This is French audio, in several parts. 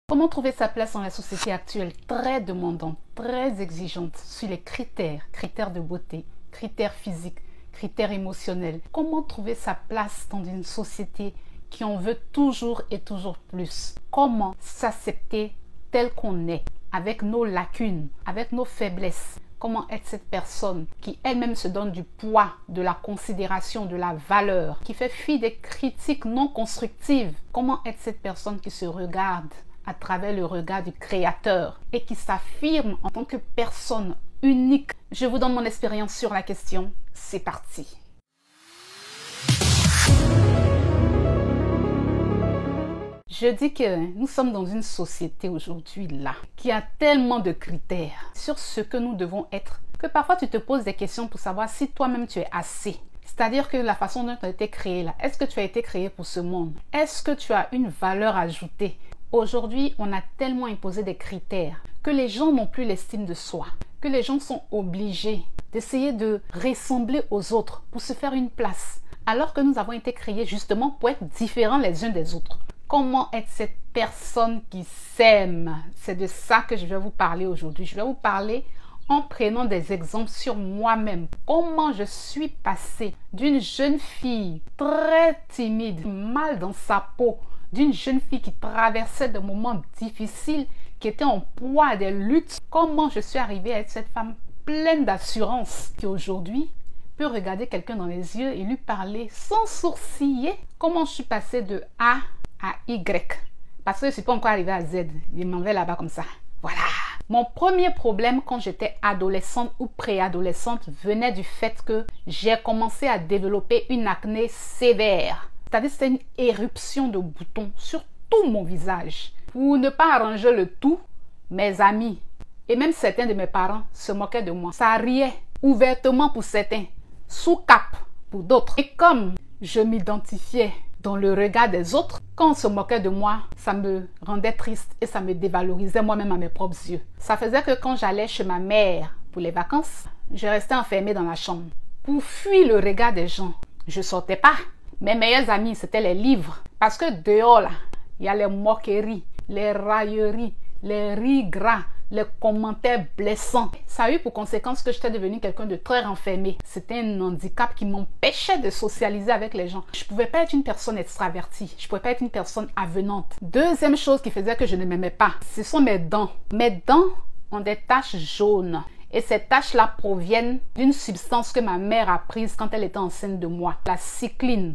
Comment trouver sa place dans la société actuelle très demandante, très exigeante sur les critères de beauté, critères physiques, critères émotionnels? Comment trouver sa place dans une société qui en veut toujours et toujours plus? Comment s'accepter tel qu'on est, avec nos lacunes, avec nos faiblesses? Comment être cette personne qui elle-même se donne du poids, de la considération, de la valeur, qui fait fi des critiques non constructives? Comment être cette personne qui se regarde à travers le regard du Créateur et qui s'affirme en tant que personne unique? Je vous donne mon expérience sur la question. C'est parti. Je dis que nous sommes dans une société aujourd'hui là qui a tellement de critères sur ce que nous devons être que parfois tu te poses des questions pour savoir si toi-même tu es assez. C'est-à-dire que la façon dont tu as été créé là, est-ce que tu as été créé pour ce monde? Est-ce que tu as une valeur ajoutée? Aujourd'hui, on a tellement imposé des critères que les gens n'ont plus l'estime de soi, que les gens sont obligés d'essayer de ressembler aux autres pour se faire une place, alors que nous avons été créés justement pour être différents les uns des autres. Comment être cette personne qui s'aime? C'est de ça que je vais vous parler aujourd'hui. Je vais vous parler en prenant des exemples sur moi-même. Comment je suis passée d'une jeune fille très timide, mal dans sa peau, d'une jeune fille qui traversait des moments difficiles, qui était en proie à des luttes. Comment je suis arrivée à être cette femme pleine d'assurance qui aujourd'hui peut regarder quelqu'un dans les yeux et lui parler sans sourciller. Comment je suis passée de A à Y, parce que je ne suis pas encore arrivée à Z. Je m'en vais là-bas comme ça. Voilà. Mon premier problème quand j'étais adolescente ou préadolescente venait du fait que j'ai commencé à développer une acné sévère. C'est-à-dire que c'était une éruption de boutons sur tout mon visage. Pour ne pas arranger le tout, mes amis et même certains de mes parents se moquaient de moi. Ça riait ouvertement pour certains, sous cap pour d'autres. Et comme je m'identifiais dans le regard des autres, quand on se moquait de moi, ça me rendait triste et ça me dévalorisait moi-même à mes propres yeux. Ça faisait que quand j'allais chez ma mère pour les vacances, je restais enfermée dans la chambre. Pour fuir le regard des gens, je sortais pas. Mes meilleurs amis, c'était les livres. Parce que dehors, là, il y a les moqueries, les railleries, les rires gras, les commentaires blessants. Ça a eu pour conséquence que j'étais devenue quelqu'un de très renfermé. C'était un handicap qui m'empêchait de socialiser avec les gens. Je ne pouvais pas être une personne extravertie. Je ne pouvais pas être une personne avenante. Deuxième chose qui faisait que je ne m'aimais pas, ce sont mes dents. Mes dents ont des taches jaunes. Et ces taches-là proviennent d'une substance que ma mère a prise quand elle était enceinte de moi, la cycline.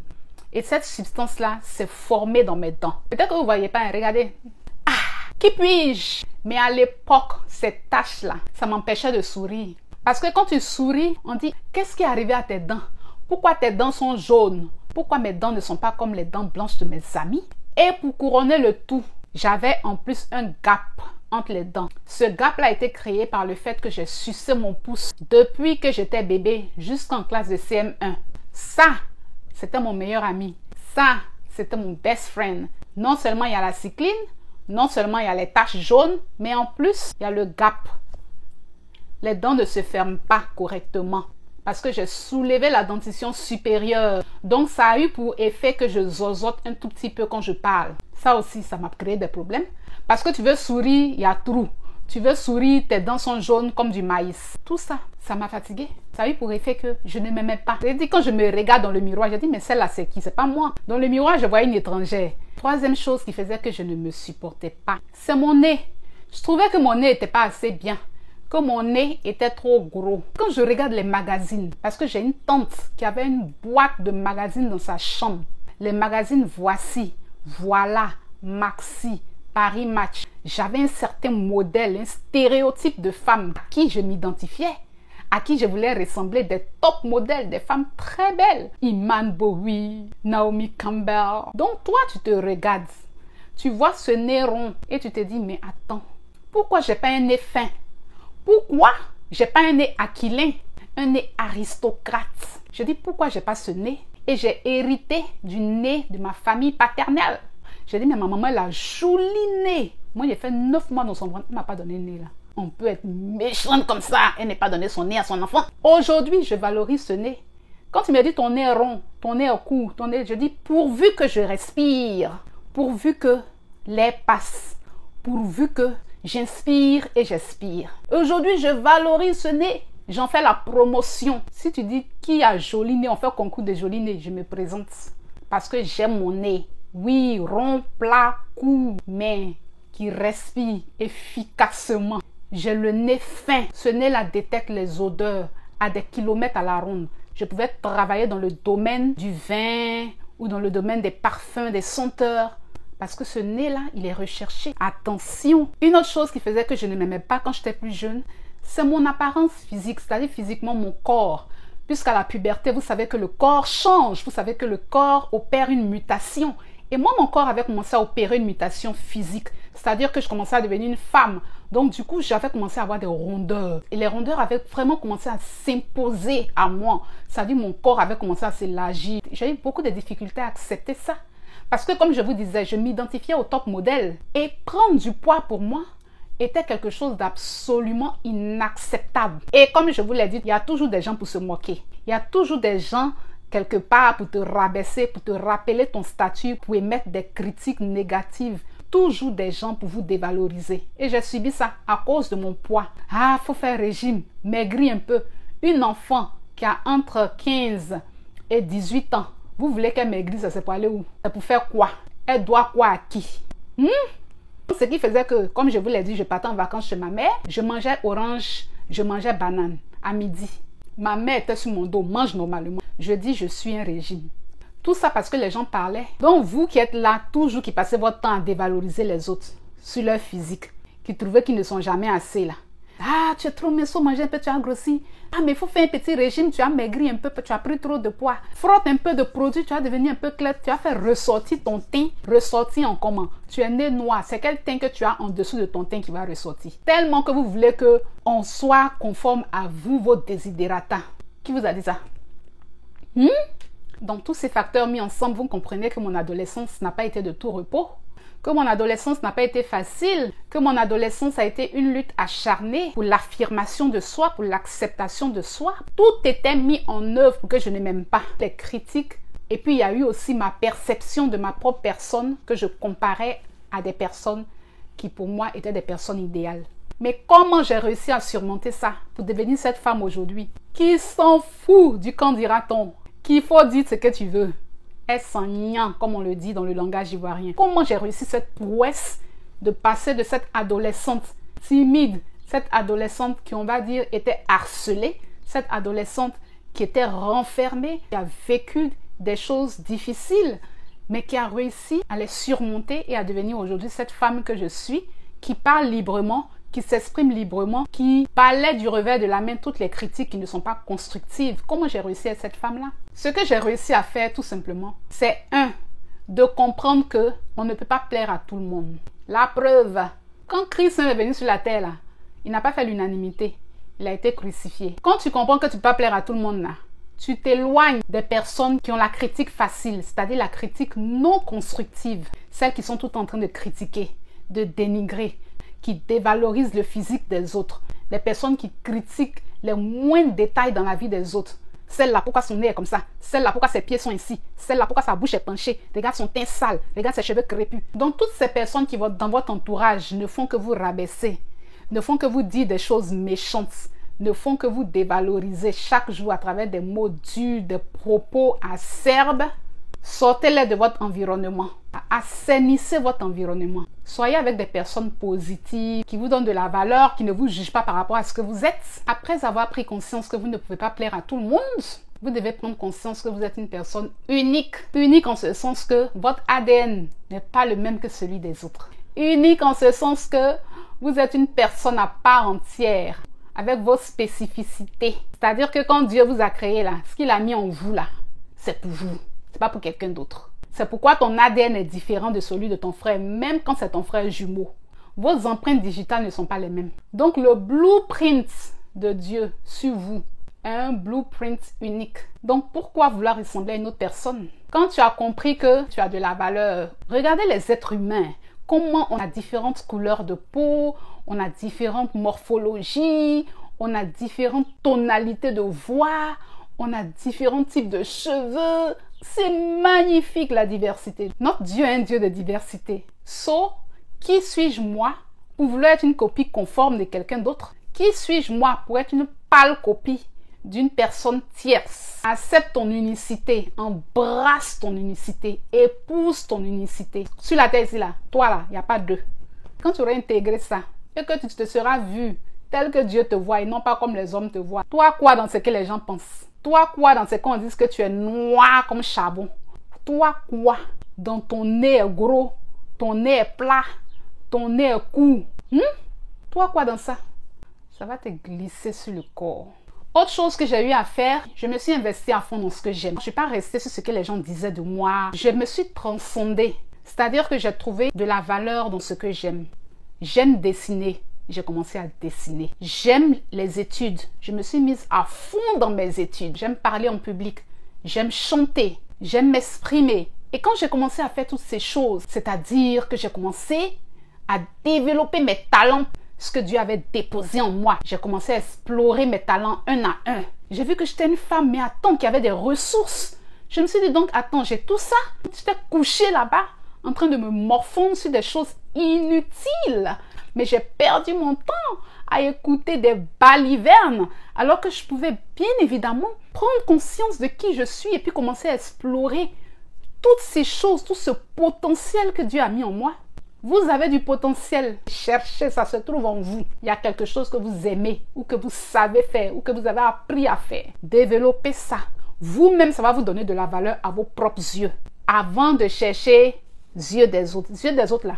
Et cette substance-là s'est formée dans mes dents. Peut-être que vous ne voyez pas, regardez. Ah, qui puis-je? Mais à l'époque, cette tache-là, ça m'empêchait de sourire. Parce que quand tu souris, on dit, qu'est-ce qui est arrivé à tes dents? Pourquoi tes dents sont jaunes? Pourquoi mes dents ne sont pas comme les dents blanches de mes amis? Et pour couronner le tout, j'avais en plus un gap entre les dents. Ce gap-là a été créé par le fait que j'ai sucé mon pouce depuis que j'étais bébé jusqu'en classe de CM1. Ça, c'était mon meilleur ami. Ça, c'était mon best friend. Non seulement il y a la cycline, non seulement il y a les taches jaunes, mais en plus, il y a le gap. Les dents ne se ferment pas correctement parce que j'ai soulevé la dentition supérieure. Donc, ça a eu pour effet que je zozote un tout petit peu quand je parle. Ça aussi, ça m'a créé des problèmes. Parce que tu veux sourire, il y a trou. Tu veux sourire, tes dents sont jaunes comme du maïs. Tout ça, ça m'a fatiguée. Ça a eu pour effet que je ne m'aimais pas. J'ai dit, quand je me regarde dans le miroir, j'ai dit, mais celle-là, c'est qui? C'est pas moi. Dans le miroir, je voyais une étrangère. Troisième chose qui faisait que je ne me supportais pas, c'est mon nez. Je trouvais que mon nez n'était pas assez bien, que mon nez était trop gros. Quand je regarde les magazines, parce que j'ai une tante qui avait une boîte de magazines dans sa chambre. Les magazines Voici, Voilà, Maxi, Paris Match. J'avais un certain modèle, un stéréotype de femme à qui je m'identifiais, à qui je voulais ressembler, des top modèles, des femmes très belles. Iman Bowie, Naomi Campbell. Donc toi, tu te regardes, tu vois ce nez rond et tu te dis, mais attends, pourquoi j'ai pas un nez fin? Pourquoi j'ai pas un nez aquilin, un nez aristocrate? Je dis, pourquoi j'ai pas ce nez? Et j'ai hérité du nez de ma famille paternelle. J'ai dit, mais ma maman, elle a joli nez. Moi, j'ai fait 9 mois dans son ventre, elle m'a pas donné le nez là. On peut être méchante comme ça et ne pas donner son nez à son enfant. Aujourd'hui, je valorise ce nez. Quand tu me dis ton nez est rond, ton nez est court, ton nez, je dis pourvu que je respire, pourvu que l'air passe, pourvu que j'inspire et j'expire. Aujourd'hui, je valorise ce nez. J'en fais la promotion. Si tu dis qui a joli nez, on fait concours de joli nez, je me présente. Parce que j'aime mon nez. Oui, rond, plat, court, mais qui respire efficacement. J'ai le nez fin. Ce nez-là détecte les odeurs à des kilomètres à la ronde. Je pouvais travailler dans le domaine du vin ou dans le domaine des parfums, des senteurs. Parce que ce nez-là, il est recherché. Attention. Une autre chose qui faisait que je ne m'aimais pas quand j'étais plus jeune, c'est mon apparence physique, c'est-à-dire physiquement mon corps. Puisqu'à la puberté, vous savez que le corps change. Vous savez que le corps opère une mutation. Et moi, mon corps avait commencé à opérer une mutation physique. C'est-à-dire que je commençais à devenir une femme. Donc, du coup, j'avais commencé à avoir des rondeurs. Et les rondeurs avaient vraiment commencé à s'imposer à moi. C'est-à-dire mon corps avait commencé à s'élargir. J'ai eu beaucoup de difficultés à accepter ça. Parce que, comme je vous disais, je m'identifiais au top modèle. Et prendre du poids pour moi était quelque chose d'absolument inacceptable. Et comme je vous l'ai dit, il y a toujours des gens pour se moquer. Il y a toujours des gens quelque part pour te rabaisser, pour te rappeler ton statut, pour émettre des critiques négatives. Toujours des gens pour vous dévaloriser. Et j'ai subi ça à cause de mon poids. Ah, faut faire régime, maigrir un peu. Une enfant qui a entre 15 et 18 ans, vous voulez qu'elle maigrisse, c'est pour aller où? C'est pour faire quoi? Elle doit quoi à qui? Ce qui faisait que, comme je vous l'ai dit, je partais en vacances chez ma mère. Je mangeais orange, je mangeais banane à midi. Ma mère était sur mon dos, mange normalement. Je dis, je suis un régime. Tout ça parce que les gens parlaient. Donc vous qui êtes là, toujours qui passez votre temps à dévaloriser les autres sur leur physique, qui trouvaient qu'ils ne sont jamais assez là. Ah, tu es trop mince, manger un peu, tu as grossi. Ah, mais il faut faire un petit régime, tu as maigri un peu, tu as pris trop de poids. Frotte un peu de produit, tu as devenu un peu clair, tu as fait ressortir ton teint. Ressortir en comment? Tu es né noir, c'est quel teint que tu as en dessous de ton teint qui va ressortir? Tellement que vous voulez qu'on soit conforme à vous, vos désidérata. Qui vous a dit ça? Dans tous ces facteurs mis ensemble, vous comprenez que mon adolescence n'a pas été de tout repos, que mon adolescence n'a pas été facile, que mon adolescence a été une lutte acharnée pour l'affirmation de soi, pour l'acceptation de soi. Tout était mis en œuvre pour que je ne m'aime pas. Les critiques. Et puis il y a eu aussi ma perception de ma propre personne que je comparais à des personnes qui pour moi étaient des personnes idéales. Mais comment j'ai réussi à surmonter ça pour devenir cette femme aujourd'hui? Qui s'en fout du qu'en dira-t-on? Qu'il faut dire ce que tu veux. Elle s'en nient, comme on le dit dans le langage ivoirien. Comment j'ai réussi cette prouesse de passer de cette adolescente timide, cette adolescente qui, on va dire, était harcelée, cette adolescente qui était renfermée, qui a vécu des choses difficiles, mais qui a réussi à les surmonter et à devenir aujourd'hui cette femme que je suis, qui parle librement, qui s'exprime librement, qui balaie du revers de la main toutes les critiques qui ne sont pas constructives. Comment j'ai réussi à être cette femme-là? Ce que j'ai réussi à faire, tout simplement, c'est de comprendre qu'on ne peut pas plaire à tout le monde. La preuve, quand Christ est venu sur la terre, là, il n'a pas fait l'unanimité. Il a été crucifié. Quand tu comprends que tu ne peux pas plaire à tout le monde, là, tu t'éloignes des personnes qui ont la critique facile, c'est-à-dire la critique non constructive, celles qui sont toutes en train de critiquer, de dénigrer, qui dévalorisent le physique des autres, les personnes qui critiquent les moindres détails dans la vie des autres. Celle-là, pourquoi son nez est comme ça? Celle-là, pourquoi ses pieds sont ici? Celle-là, pourquoi sa bouche est penchée? Regarde son teint sale, regarde ses cheveux crépus. Donc, toutes ces personnes qui vont dans votre entourage ne font que vous rabaisser, ne font que vous dire des choses méchantes, ne font que vous dévaloriser chaque jour à travers des mots durs, des propos acerbes. Sortez-les de votre environnement. Assainissez votre environnement. Soyez avec des personnes positives, qui vous donnent de la valeur, qui ne vous jugent pas par rapport à ce que vous êtes. Après avoir pris conscience que vous ne pouvez pas plaire à tout le monde, vous devez prendre conscience que vous êtes une personne unique. Unique en ce sens que votre ADN n'est pas le même que celui des autres. Unique en ce sens que vous êtes une personne à part entière, avec vos spécificités. C'est-à-dire que quand Dieu vous a créé là, ce qu'il a mis en vous là, c'est pour vous. C'est pas pour quelqu'un d'autre. C'est pourquoi ton ADN est différent de celui de ton frère, même quand c'est ton frère jumeau. Vos empreintes digitales ne sont pas les mêmes. Donc le blueprint de Dieu sur vous est un blueprint unique. Donc pourquoi vouloir ressembler à une autre personne? Quand tu as compris que tu as de la valeur, regardez les êtres humains. Comment on a différentes couleurs de peau, on a différentes morphologies, on a différentes tonalités de voix, on a différents types de cheveux. C'est magnifique la diversité. Notre Dieu est un Dieu de diversité. So, Qui suis-je moi pour vouloir être une copie conforme de quelqu'un d'autre? Qui suis-je moi pour être une pâle copie d'une personne tierce? Accepte ton unicité, embrasse ton unicité, épouse ton unicité. Sur la terre ici là, toi là, il n'y a pas deux. Quand tu auras intégré ça et que tu te seras vu tel que Dieu te voit et non pas comme les hommes te voient, toi quoi dans ce que les gens pensent? Toi quoi dans ce qu'on dit que tu es noir comme charbon? Toi quoi dans ton nez est gros, ton nez est plat, ton nez est court? Toi quoi dans ça? Ça va te glisser sur le corps. Autre chose que j'ai eu à faire, je me suis investie à fond dans ce que j'aime. Je ne suis pas restée sur ce que les gens disaient de moi. Je me suis transcendée. C'est-à-dire que j'ai trouvé de la valeur dans ce que j'aime. J'aime dessiner. J'ai commencé à dessiner. J'aime les études. Je me suis mise à fond dans mes études. J'aime parler en public. J'aime chanter. J'aime m'exprimer. Et quand j'ai commencé à faire toutes ces choses, c'est-à-dire que j'ai commencé à développer mes talents, ce que Dieu avait déposé en moi. J'ai commencé à explorer mes talents un à un. J'ai vu que j'étais une femme, mais attends, qui avait des ressources. Je me suis dit donc, attends, j'ai tout ça. J'étais couchée là-bas, en train de me morfondre sur des choses inutiles. Mais j'ai perdu mon temps à écouter des balivernes, alors que je pouvais bien évidemment prendre conscience de qui je suis et puis commencer à explorer toutes ces choses, tout ce potentiel que Dieu a mis en moi. Vous avez du potentiel. Cherchez, ça se trouve en vous. Il y a quelque chose que vous aimez ou que vous savez faire ou que vous avez appris à faire. Développez ça. Vous-même, ça va vous donner de la valeur à vos propres yeux. Avant de chercher les yeux des autres. Les yeux des autres, là,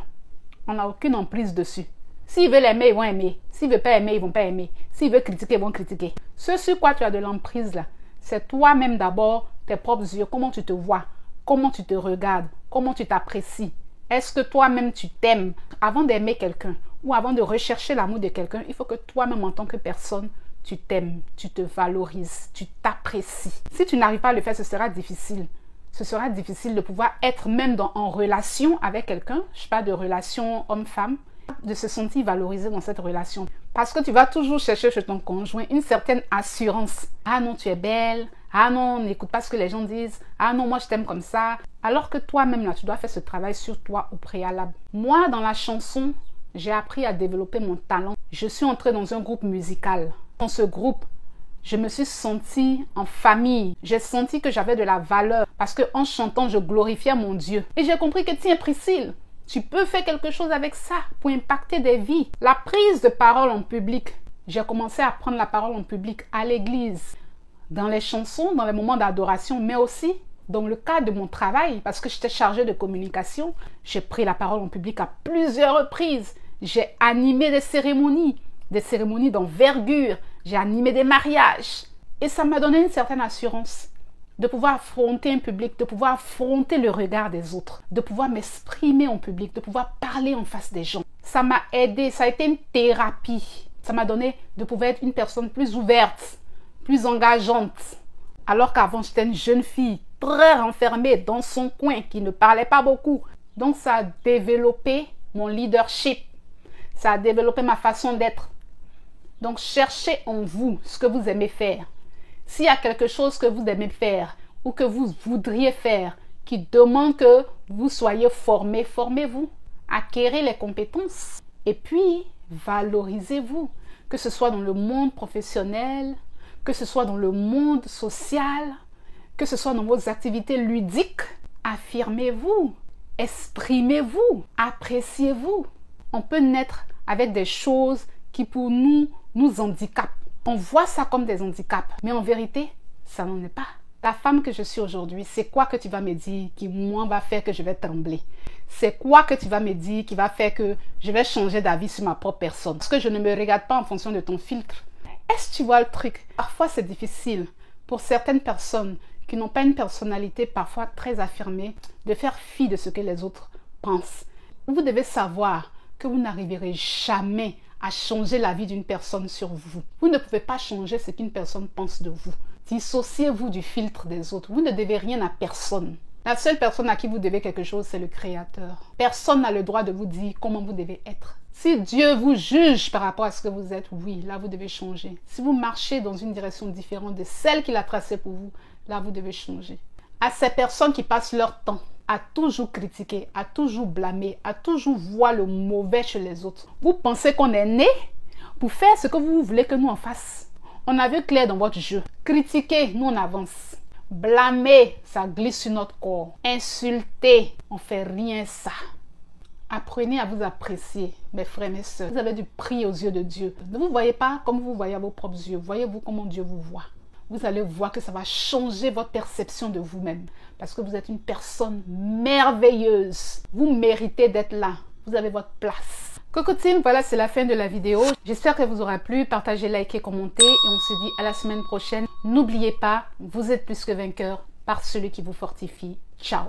on n'a aucune emprise dessus. S'ils veulent aimer, ils vont aimer. S'ils ne veulent pas aimer, ils ne vont pas aimer. S'ils veulent critiquer, ils vont critiquer. Ce sur quoi tu as de l'emprise, là, c'est toi-même d'abord, tes propres yeux. Comment tu te vois? Comment tu te regardes? Comment tu t'apprécies? Est-ce que toi-même tu t'aimes? Avant d'aimer quelqu'un ou avant de rechercher l'amour de quelqu'un, il faut que toi-même en tant que personne, tu t'aimes, tu te valorises, tu t'apprécies. Si tu n'arrives pas à le faire, ce sera difficile. Ce sera difficile de pouvoir être même en relation avec quelqu'un, je parle de relation homme-femme, de se sentir valorisé dans cette relation. Parce que tu vas toujours chercher chez ton conjoint une certaine assurance. Ah non, tu es belle. Ah non, n'écoute pas ce que les gens disent. Ah non, moi je t'aime comme ça. Alors que toi-même, là, tu dois faire ce travail sur toi au préalable. Moi, dans la chanson, j'ai appris à développer mon talent. Je suis entrée dans un groupe musical. Dans ce groupe, je me suis sentie en famille. J'ai senti que j'avais de la valeur parce qu'en chantant, je glorifiais mon Dieu. Et j'ai compris que tiens, Priscille, tu peux faire quelque chose avec ça pour impacter des vies. La prise de parole en public. J'ai commencé à prendre la parole en public à l'église, dans les chansons, dans les moments d'adoration, mais aussi dans le cadre de mon travail, parce que j'étais chargée de communication. J'ai pris la parole en public à plusieurs reprises. J'ai animé des cérémonies d'envergure. J'ai animé des mariages. Et ça m'a donné une certaine assurance de pouvoir affronter un public, de pouvoir affronter le regard des autres, de pouvoir m'exprimer en public, de pouvoir parler en face des gens. Ça m'a aidé, ça a été une thérapie. Ça m'a donné de pouvoir être une personne plus ouverte, plus engageante. Alors qu'avant, j'étais une jeune fille très renfermée dans son coin, qui ne parlait pas beaucoup. Donc, ça a développé mon leadership. Ça a développé ma façon d'être. Donc, cherchez en vous ce que vous aimez faire. S'il y a quelque chose que vous aimez faire ou que vous voudriez faire qui demande que vous soyez formé, formez-vous. Acquérez les compétences. Et puis, valorisez-vous. Que ce soit dans le monde professionnel, que ce soit dans le monde social, que ce soit dans vos activités ludiques. Affirmez-vous. Exprimez-vous. Appréciez-vous. On peut naître avec des choses qui pour nous handicapent. On voit ça comme des handicaps, mais en vérité, ça n'en est pas. La femme que je suis aujourd'hui, c'est quoi que tu vas me dire qui, moi, va faire que je vais trembler? C'est quoi que tu vas me dire qui va faire que je vais changer d'avis sur ma propre personne? Parce que je ne me regarde pas en fonction de ton filtre. Est-ce que tu vois le truc? Parfois, c'est difficile pour certaines personnes qui n'ont pas une personnalité parfois très affirmée de faire fi de ce que les autres pensent. Vous devez savoir que vous n'arriverez jamais à changer la vie d'une personne sur vous. Vous ne pouvez pas changer ce qu'une personne pense de vous. Dissociez-vous du filtre des autres. Vous ne devez rien à personne. La seule personne à qui vous devez quelque chose, c'est le Créateur. Personne n'a le droit de vous dire comment vous devez être. Si Dieu vous juge par rapport à ce que vous êtes, oui, là vous devez changer. Si vous marchez dans une direction différente de celle qu'il a tracée pour vous, là vous devez changer. À ces personnes qui passent leur temps à toujours critiquer, à toujours blâmer, à toujours voir le mauvais chez les autres. Vous pensez qu'on est né pour faire ce que vous voulez que nous en fassions? On a vu clair dans votre jeu. Critiquer, nous on avance. Blâmer, ça glisse sur notre corps. Insulter, on fait rien ça. Apprenez à vous apprécier, mes frères, mes sœurs. Vous avez du prix aux yeux de Dieu. Ne vous voyez pas comme vous voyez à vos propres yeux. Voyez-vous comment Dieu vous voit. Vous allez voir que ça va changer votre perception de vous-même. Parce que vous êtes une personne merveilleuse. Vous méritez d'être là. Vous avez votre place. Coucou team, voilà, c'est la fin de la vidéo. J'espère qu'elle vous aura plu. Partagez, likez, commentez. Et on se dit à la semaine prochaine. N'oubliez pas, vous êtes plus que vainqueur par celui qui vous fortifie. Ciao.